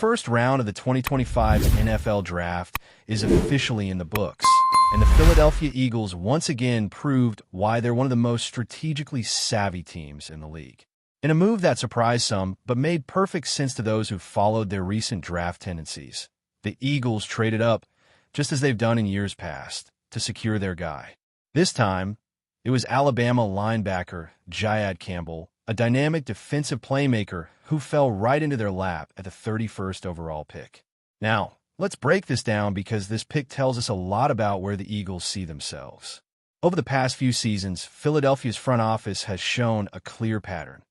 first round of the 2025 NFL Draft is officially in the books, and the Philadelphia Eagles once again proved why they're one of the most strategically savvy teams in the league. In a move that surprised some, but made perfect sense to those who followed their recent draft tendencies, the Eagles traded up, just as they've done in years past, to secure their guy. This time, it was Alabama linebacker Giad Campbell, a dynamic defensive playmaker who fell right into their lap at the 31st overall pick. Now, let's break this down because this pick tells us a lot about where the Eagles see themselves. Over the past few seasons, Philadelphia's front office has shown a clear pattern.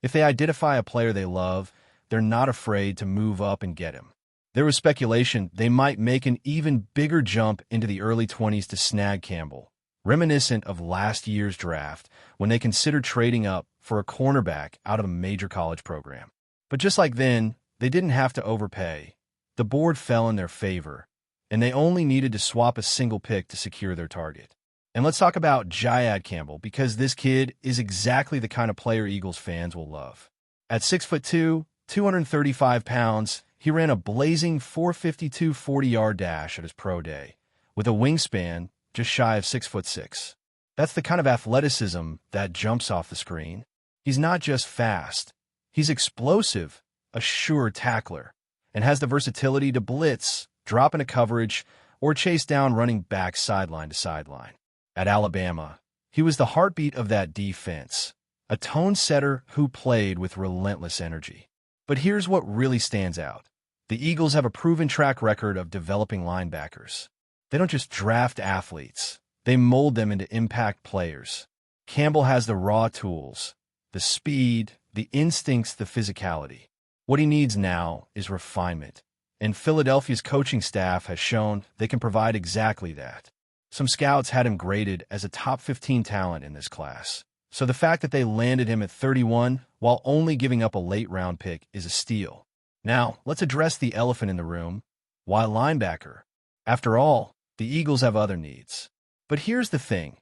If they identify a player they love, they're not afraid to move up and get him. There was speculation they might make an even bigger jump into the early 20s to snag Campbell, reminiscent of last year's draft when they considered trading up for a cornerback out of a major college program. But just like then, they didn't have to overpay. The board fell in their favor, and they only needed to swap a single pick to secure their target. And let's talk about Giad Campbell, because this kid is exactly the kind of player Eagles fans will love. At 6'2", 235 pounds, he ran a blazing 4.52 40-yard dash at his pro day, with a wingspan just shy of 6'6". That's the kind of athleticism that jumps off the screen. He's not just fast. He's explosive, a sure tackler, and has the versatility to blitz, drop into coverage, or chase down running backs sideline to sideline. At Alabama, he was the heartbeat of that defense, a tone setter who played with relentless energy. But here's what really stands out. The Eagles have a proven track record of developing linebackers. They don't just draft athletes. They mold them into impact players. Campbell has the raw tools, the speed, the instincts, the physicality. What he needs now is refinement, and Philadelphia's coaching staff has shown they can provide exactly that. Some scouts had him graded as a top 15 talent in this class, so the fact that they landed him at 31 while only giving up a late-round pick is a steal. Now, let's address the elephant in the room. Why linebacker? After all, the Eagles have other needs. But here's the thing.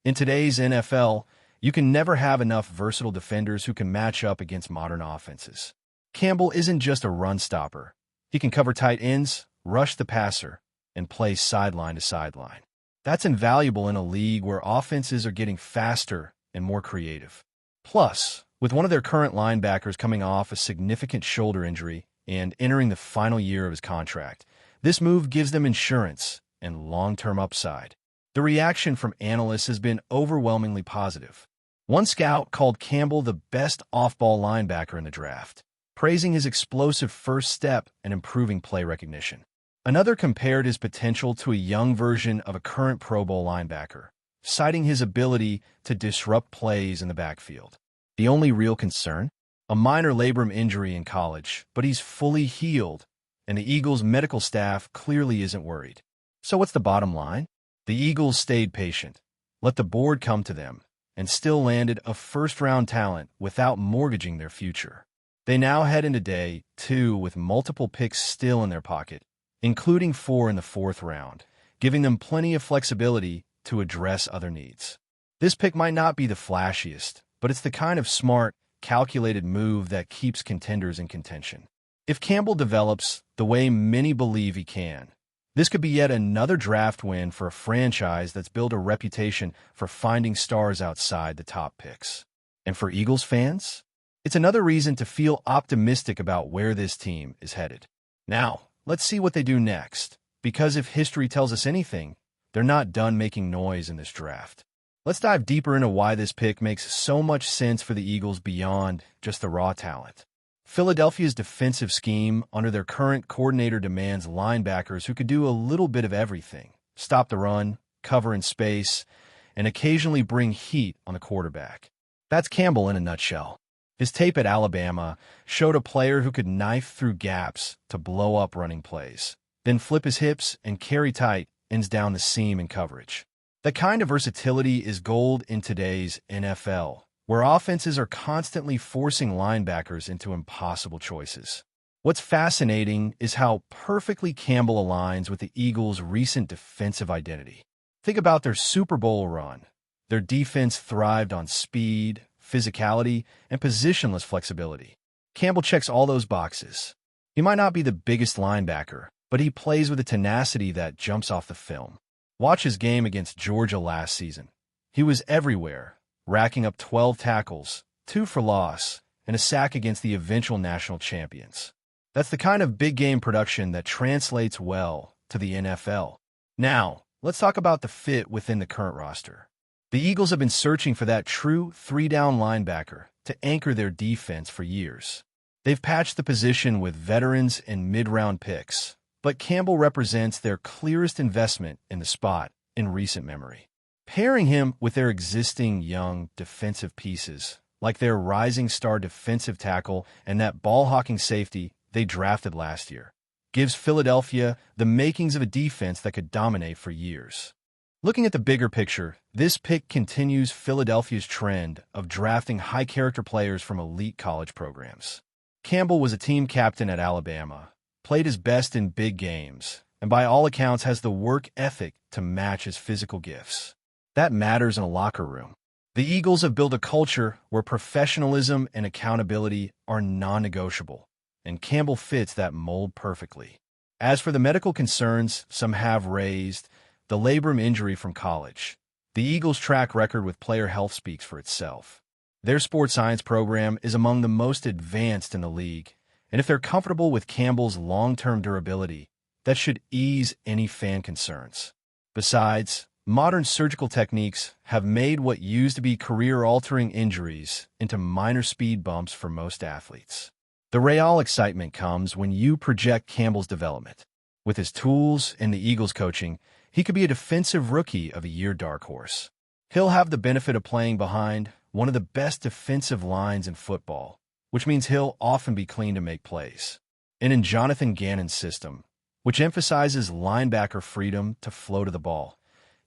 In today's NFL, you can never have enough versatile defenders who can match up against modern offenses. Campbell isn't just a run stopper. He can cover tight ends, rush the passer, and play sideline to sideline. That's invaluable in a league where offenses are getting faster and more creative. Plus, with one of their current linebackers coming off a significant shoulder injury and entering the final year of his contract, this move gives them insurance and long-term upside. The reaction from analysts has been overwhelmingly positive. One scout called Campbell the best off-ball linebacker in the draft, praising his explosive first step and improving play recognition. Another compared his potential to a young version of a current Pro Bowl linebacker, citing his ability to disrupt plays in the backfield. The only real concern? A minor labrum injury in college, but he's fully healed, and the Eagles' medical staff clearly isn't worried. So what's the bottom line? The Eagles stayed patient, let the board come to them, and still landed a first-round talent without mortgaging their future. They now head into day 2 with multiple picks still in their pocket, including 4 in the 4th round, giving them plenty of flexibility to address other needs. This pick might not be the flashiest, but it's the kind of smart, calculated move that keeps contenders in contention. If Campbell develops the way many believe he can, this could be yet another draft win for a franchise that's built a reputation for finding stars outside the top picks. And for Eagles fans, it's another reason to feel optimistic about where this team is headed. Now, let's see what they do next, because if history tells us anything, they're not done making noise in this draft. Let's dive deeper into why this pick makes so much sense for the Eagles beyond just the raw talent. Philadelphia's defensive scheme under their current coordinator demands linebackers who could do a little bit of everything: stop the run, cover in space, and occasionally bring heat on the quarterback. That's Campbell in a nutshell. His tape at Alabama showed a player who could knife through gaps to blow up running plays, then flip his hips and carry tight ends down the seam in coverage. That kind of versatility is gold in today's NFL, where offenses are constantly forcing linebackers into impossible choices. What's fascinating is how perfectly Campbell aligns with the Eagles' recent defensive identity. Think about their Super Bowl run. Their defense thrived on speed, physicality, and positionless flexibility. Campbell checks all those boxes. He might not be the biggest linebacker, but he plays with a tenacity that jumps off the film. Watch his game against Georgia last season. He was everywhere, racking up 12 tackles, 2 for loss, and a sack against the eventual national champions. That's the kind of big-game production that translates well to the NFL. Now, let's talk about the fit within the current roster. The Eagles have been searching for that true three-down linebacker to anchor their defense for years. They've patched the position with veterans and mid-round picks, but Campbell represents their clearest investment in the spot in recent memory. Pairing him with their existing young defensive pieces, like their rising star defensive tackle and that ball-hawking safety they drafted last year, gives Philadelphia the makings of a defense that could dominate for years. Looking at the bigger picture, this pick continues Philadelphia's trend of drafting high-character players from elite college programs. Campbell was a team captain at Alabama, played his best in big games, and by all accounts has the work ethic to match his physical gifts. That matters in a locker room. The Eagles have built a culture where professionalism and accountability are non-negotiable, and Campbell fits that mold perfectly. As for the medical concerns some have raised, the labrum injury from college, the Eagles' track record with player health speaks for itself. Their sports science program is among the most advanced in the league, and if they're comfortable with Campbell's long-term durability, that should ease any fan concerns. Besides, modern surgical techniques have made what used to be career-altering injuries into minor speed bumps for most athletes. The real excitement comes when you project Campbell's development. With his tools and the Eagles' coaching, he could be a defensive rookie of a year dark horse. He'll have the benefit of playing behind one of the best defensive lines in football, which means he'll often be clean to make plays. And in Jonathan Gannon's system, which emphasizes linebacker freedom to flow to the ball,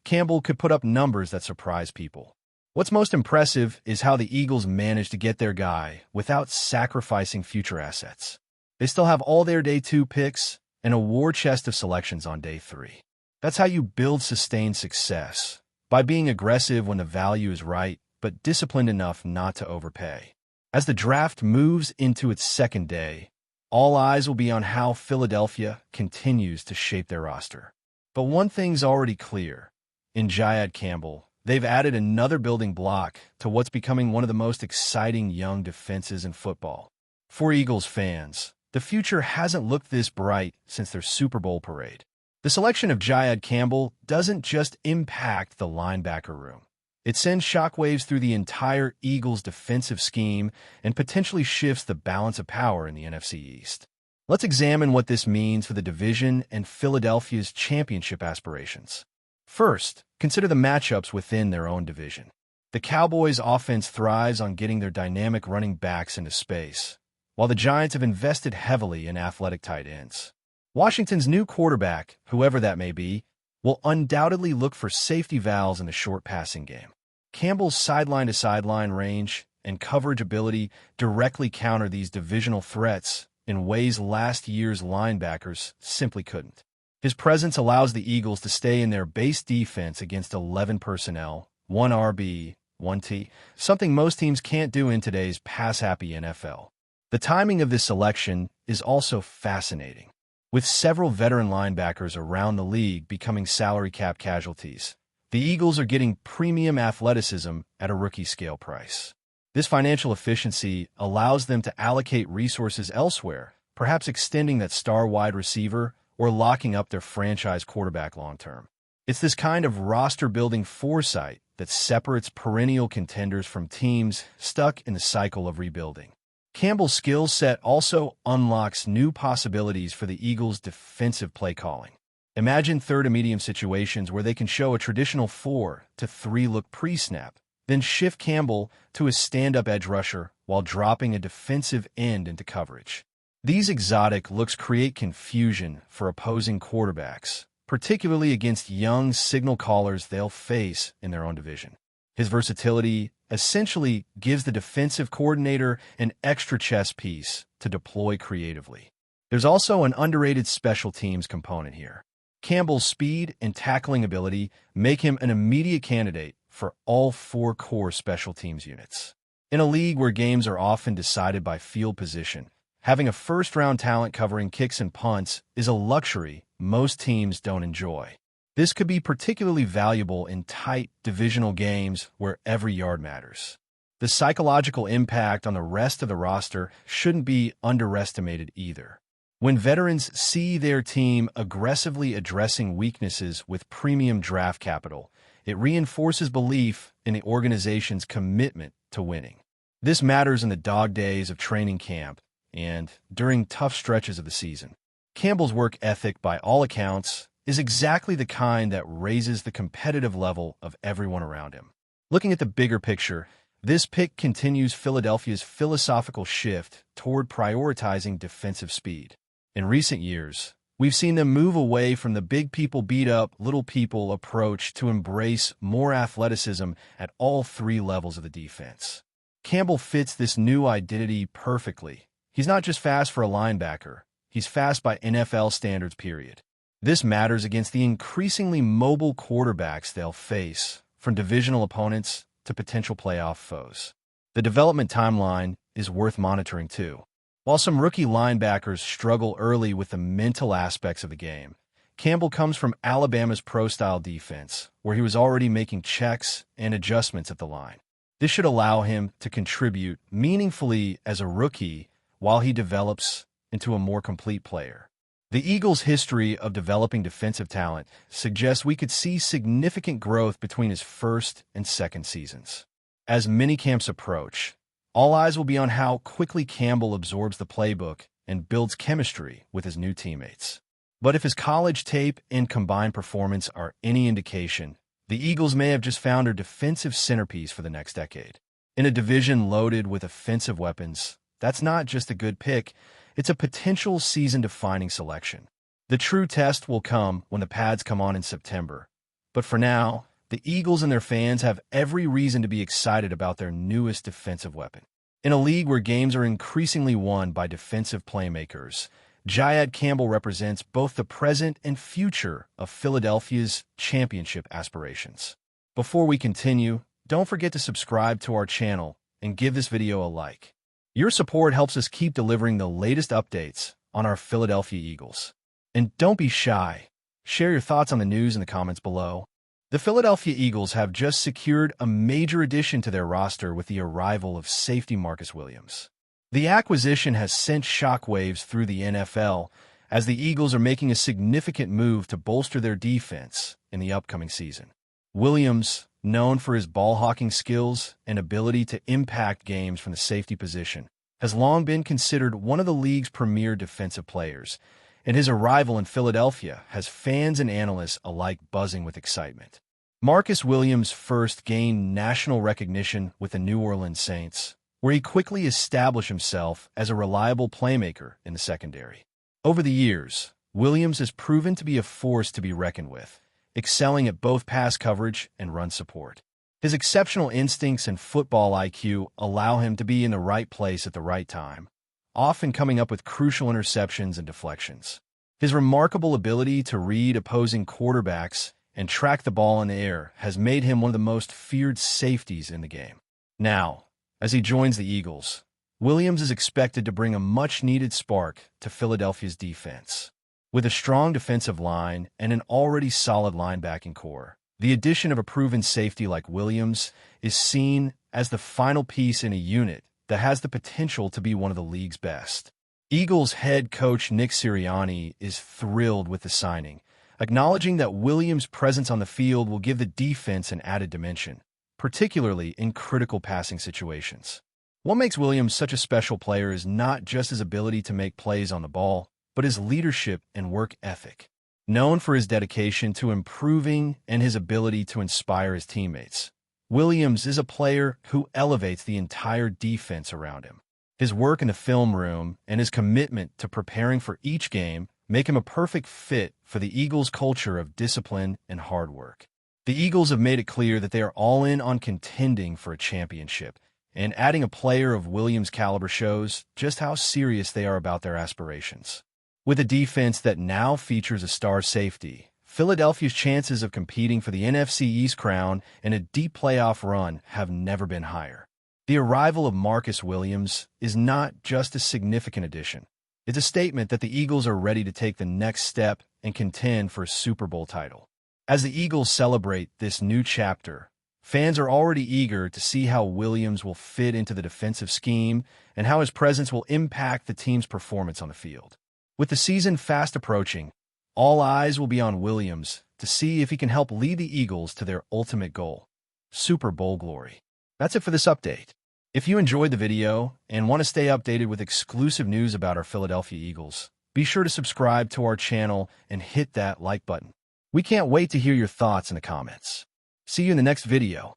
Campbell could put up numbers that surprise people. What's most impressive is how the Eagles managed to get their guy without sacrificing future assets. They still have all their day 2 picks and a war chest of selections on day 3. That's how you build sustained success, by being aggressive when the value is right, but disciplined enough not to overpay. As the draft moves into its second day, all eyes will be on how Philadelphia continues to shape their roster. But one thing's already clear. In Giad Campbell, they've added another building block to what's becoming one of the most exciting young defenses in football. For Eagles fans, the future hasn't looked this bright since their Super Bowl parade. The selection of Giad Campbell doesn't just impact the linebacker room. It sends shockwaves through the entire Eagles defensive scheme and potentially shifts the balance of power in the NFC East. Let's examine what this means for the division and Philadelphia's championship aspirations. First, consider the matchups within their own division. The Cowboys' offense thrives on getting their dynamic running backs into space, while the Giants have invested heavily in athletic tight ends. Washington's new quarterback, whoever that may be, will undoubtedly look for safety valves in the short passing game. Campbell's sideline-to-sideline range and coverage ability directly counter these divisional threats in ways last year's linebackers simply couldn't. His presence allows the Eagles to stay in their base defense against 11 personnel, 1 RB, 1 T, something most teams can't do in today's pass-happy NFL. The timing of this selection is also fascinating. With several veteran linebackers around the league becoming salary cap casualties, the Eagles are getting premium athleticism at a rookie-scale price. This financial efficiency allows them to allocate resources elsewhere, perhaps extending that star wide receiver or locking up their franchise quarterback long-term. It's this kind of roster-building foresight that separates perennial contenders from teams stuck in the cycle of rebuilding. Campbell's skill set also unlocks new possibilities for the Eagles' defensive play calling. Imagine third and medium situations where they can show a traditional 4-3 look pre-snap, then shift Campbell to a stand-up edge rusher while dropping a defensive end into coverage. These exotic looks create confusion for opposing quarterbacks, particularly against young signal callers they'll face in their own division. His versatility essentially gives the defensive coordinator an extra chess piece to deploy creatively. There's also an underrated special teams component here. Campbell's speed and tackling ability make him an immediate candidate for all 4 core special teams units. In a league where games are often decided by field position, Having a first-round talent covering kicks and punts is a luxury most teams don't enjoy. This could be particularly valuable in tight divisional games where every yard matters. The psychological impact on the rest of the roster shouldn't be underestimated either. When veterans see their team aggressively addressing weaknesses with premium draft capital, it reinforces belief in the organization's commitment to winning. This matters in the dog days of training camp and during tough stretches of the season. Campbell's work ethic, by all accounts, is exactly the kind that raises the competitive level of everyone around him. Looking at the bigger picture, this pick continues Philadelphia's philosophical shift toward prioritizing defensive speed. In recent years, we've seen them move away from the big people beat up little people approach to embrace more athleticism at all three levels of the defense. Campbell fits this new identity perfectly. He's not just fast for a linebacker, he's fast by NFL standards, period. This matters against the increasingly mobile quarterbacks they'll face, from divisional opponents to potential playoff foes. The development timeline is worth monitoring too. While some rookie linebackers struggle early with the mental aspects of the game, Campbell comes from Alabama's pro-style defense, where he was already making checks and adjustments at the line. This should allow him to contribute meaningfully as a rookie while he develops into a more complete player. The Eagles' history of developing defensive talent suggests we could see significant growth between his first and second seasons. As minicamps approach, all eyes will be on how quickly Campbell absorbs the playbook and builds chemistry with his new teammates. But if his college tape and combined performance are any indication, the Eagles may have just found their defensive centerpiece for the next decade. In a division loaded with offensive weapons, that's not just a good pick, it's a potential season-defining selection. The true test will come when the pads come on in September. But for now, the Eagles and their fans have every reason to be excited about their newest defensive weapon. In a league where games are increasingly won by defensive playmakers, Giad Campbell represents both the present and future of Philadelphia's championship aspirations. Before we continue, don't forget to subscribe to our channel and give this video a like. Your support helps us keep delivering the latest updates on our Philadelphia Eagles. And don't be shy. Share your thoughts on the news in the comments below. The Philadelphia Eagles have just secured a major addition to their roster with the arrival of safety Marcus Williams. The acquisition has sent shockwaves through the NFL as the Eagles are making a significant move to bolster their defense in the upcoming season. Williams, known for his ball-hawking skills and ability to impact games from the safety position, has long been considered one of the league's premier defensive players, and his arrival in Philadelphia has fans and analysts alike buzzing with excitement. Marcus Williams first gained national recognition with the New Orleans Saints, where he quickly established himself as a reliable playmaker in the secondary. Over the years, Williams has proven to be a force to be reckoned with, excelling at both pass coverage and run support. His exceptional instincts and football IQ allow him to be in the right place at the right time, often coming up with crucial interceptions and deflections. His remarkable ability to read opposing quarterbacks and track the ball in the air has made him one of the most feared safeties in the game. Now, as he joins the Eagles, Williams is expected to bring a much-needed spark to Philadelphia's defense. With a strong defensive line and an already solid linebacking core, the addition of a proven safety like Williams is seen as the final piece in a unit that has the potential to be one of the league's best. Eagles head coach Nick Sirianni is thrilled with the signing, acknowledging that Williams' presence on the field will give the defense an added dimension, particularly in critical passing situations. What makes Williams such a special player is not just his ability to make plays on the ball, but his leadership and work ethic. Known for his dedication to improving and his ability to inspire his teammates, Williams is a player who elevates the entire defense around him. His work in the film room and his commitment to preparing for each game make him a perfect fit for the Eagles' culture of discipline and hard work. The Eagles have made it clear that they are all in on contending for a championship, and adding a player of Williams' caliber shows just how serious they are about their aspirations. With a defense that now features a star safety, Philadelphia's chances of competing for the NFC East crown and a deep playoff run have never been higher. The arrival of Marcus Williams is not just a significant addition. It's a statement that the Eagles are ready to take the next step and contend for a Super Bowl title. As the Eagles celebrate this new chapter, fans are already eager to see how Williams will fit into the defensive scheme and how his presence will impact the team's performance on the field. With the season fast approaching, all eyes will be on Williams to see if he can help lead the Eagles to their ultimate goal, Super Bowl glory. That's it for this update. If you enjoyed the video and want to stay updated with exclusive news about our Philadelphia Eagles, be sure to subscribe to our channel and hit that like button. We can't wait to hear your thoughts in the comments. See you in the next video.